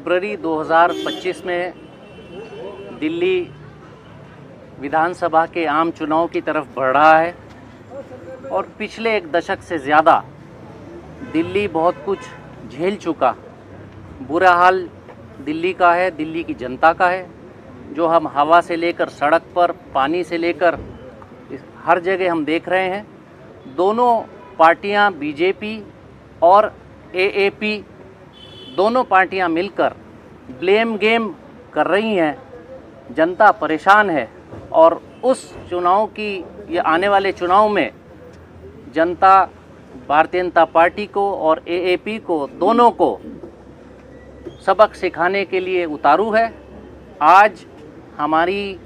फरवरी 2025 में दिल्ली विधानसभा के आम चुनाव की तरफ बढ़ रहा है और पिछले एक दशक से ज़्यादा दिल्ली बहुत कुछ झेल चुका। बुरा हाल दिल्ली का है, दिल्ली की जनता का है, जो हम हवा से लेकर सड़क पर, पानी से लेकर हर जगह हम देख रहे हैं। दोनों पार्टियां बीजेपी और एएपी दोनों पार्टियां मिलकर ब्लेम गेम कर रही हैं। जनता परेशान है और उस चुनाव की, ये आने वाले चुनाव में जनता भारतीय जनता पार्टी को और एएपी को, दोनों को सबक सिखाने के लिए उतारू है। आज हमारी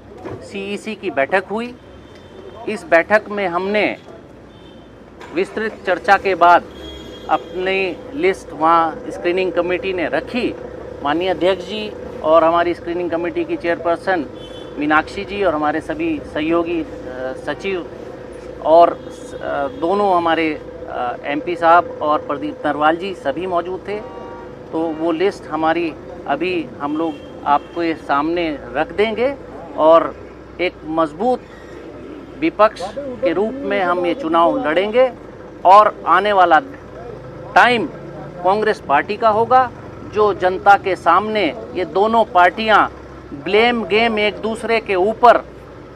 सीईसी की बैठक हुई। इस बैठक में हमने विस्तृत चर्चा के बाद अपनी लिस्ट वहाँ स्क्रीनिंग कमेटी ने रखी। माननीय अध्यक्ष जी और हमारी स्क्रीनिंग कमेटी की चेयरपर्सन मीनाक्षी जी और हमारे सभी सहयोगी सचिव और दोनों हमारे एमपी साहब और प्रदीप नरवाल जी सभी मौजूद थे। तो वो लिस्ट हमारी अभी हम लोग आपको ये सामने रख देंगे और एक मजबूत विपक्ष के रूप में हम ये चुनाव लड़ेंगे और आने वाला टाइम कांग्रेस पार्टी का होगा, जो जनता के सामने ये दोनों पार्टियां ब्लेम गेम एक दूसरे के ऊपर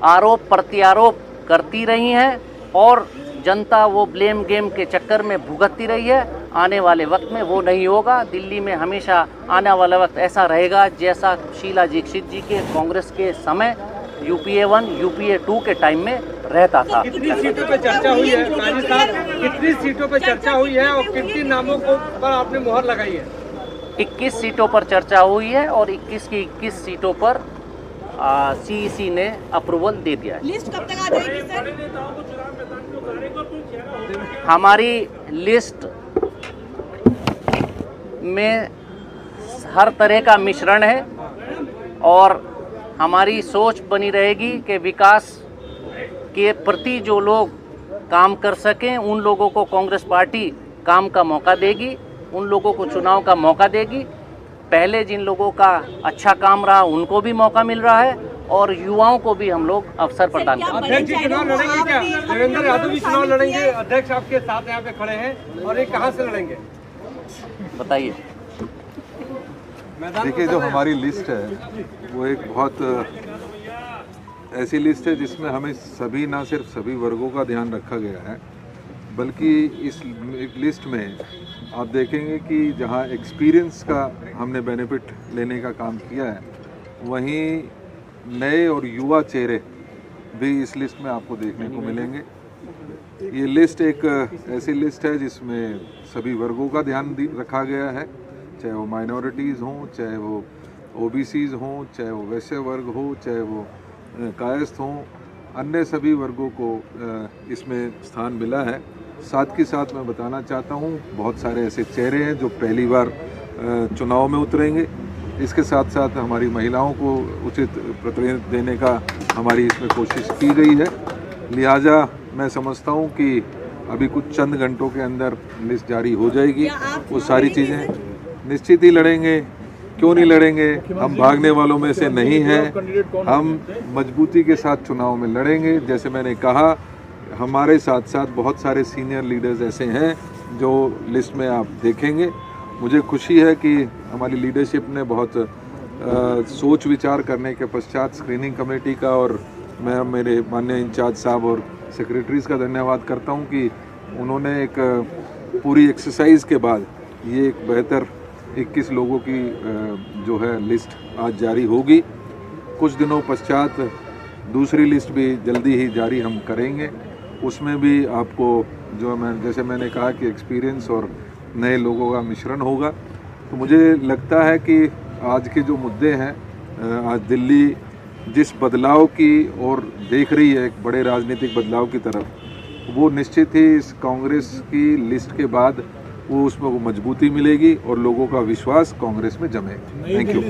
आरोप प्रत्यारोप करती रही हैं और जनता वो ब्लेम गेम के चक्कर में भुगतती रही है। आने वाले वक्त में वो नहीं होगा। दिल्ली में हमेशा आने वाला वक्त ऐसा रहेगा जैसा शीला दीक्षित जी के कांग्रेस के समय यूपीए 1 यूपीए 2 के टाइम में रहता था। कितनी सीटों पर चर्चा हुई है काजी साहब, कितनी सीटों पर चर्चा हुई है और कितनी नामों को पर आपने मुहर लगाई है? 21 सीटों पर चर्चा हुई है और 21 की 21 सीटों पर सीईसी ने अप्रूवल दे दिया है। लिस्ट कब तक आ जाएगी सर? हमारी लिस्ट में हर तरह का मिश्रण है और हमारी सोच बनी रहेगी कि विकास के प्रति जो लोग काम कर सकें उन लोगों को कांग्रेस पार्टी काम का मौका देगी, उन लोगों को चुनाव का मौका देगी। पहले जिन लोगों का अच्छा काम रहा उनको भी मौका मिल रहा है और युवाओं को भी हम लोग अवसर प्रदान करेंगे। अध्यक्ष जी चुनाव लड़ेंगे क्या? देवेंद्र यादव भी चुनाव लड़ेंगे। अध्यक्ष आपके साथ यहाँ पे खड़े हैं और ये कहाँ से लड़ेंगे बताइए। देखिए, जो हमारी लिस्ट है वो एक बहुत ऐसी लिस्ट है जिसमें हमें सभी, ना सिर्फ सभी वर्गों का ध्यान रखा गया है, बल्कि इस लिस्ट में आप देखेंगे कि जहां एक्सपीरियंस का हमने बेनिफिट लेने का काम किया है, वहीं नए और युवा चेहरे भी इस लिस्ट में आपको देखने को मिलेंगे। ये लिस्ट एक ऐसी लिस्ट है जिसमें सभी वर्गों का ध्यान रखा गया है, चाहे वो माइनॉरिटीज़ हों, चाहे वो ओबीसीज़ हों, चाहे वो वैश्य वर्ग हो, चाहे वो कायस्थ हों, अन्य सभी वर्गों को इसमें स्थान मिला है। साथ के साथ मैं बताना चाहता हूँ, बहुत सारे ऐसे चेहरे हैं जो पहली बार चुनाव में उतरेंगे। इसके साथ साथ हमारी महिलाओं को उचित प्रतिनिधित्व देने का हमारी इसमें कोशिश की गई है। लिहाजा मैं समझता हूँ कि अभी कुछ चंद घंटों के अंदर लिस्ट जारी हो जाएगी। वो सारी चीज़ें निश्चित ही लड़ेंगे, क्यों नहीं लड़ेंगे? हम भागने वालों में से नहीं हैं। हम मजबूती के साथ चुनाव में लड़ेंगे। जैसे मैंने कहा, हमारे साथ साथ बहुत सारे सीनियर लीडर्स ऐसे हैं जो लिस्ट में आप देखेंगे। मुझे खुशी है कि हमारी लीडरशिप ने बहुत सोच विचार करने के पश्चात स्क्रीनिंग कमेटी का और मैं मेरे माननीय इंचार्ज साहब और सेक्रेटरीज़ का धन्यवाद करता हूं कि उन्होंने एक पूरी एक्सरसाइज के बाद ये एक बेहतर 21 लोगों की जो है लिस्ट आज जारी होगी। कुछ दिनों पश्चात दूसरी लिस्ट भी जल्दी ही जारी हम करेंगे। उसमें भी आपको जो जैसे मैंने कहा कि एक्सपीरियंस और नए लोगों का मिश्रण होगा। तो मुझे लगता है कि आज के जो मुद्दे हैं, आज दिल्ली जिस बदलाव की ओर देख रही है, एक बड़े राजनीतिक बदलाव की तरफ, वो निश्चित ही इस कांग्रेस की लिस्ट के बाद वो उसमें वो मजबूती मिलेगी और लोगों का विश्वास कांग्रेस में जमेगा। Thank you.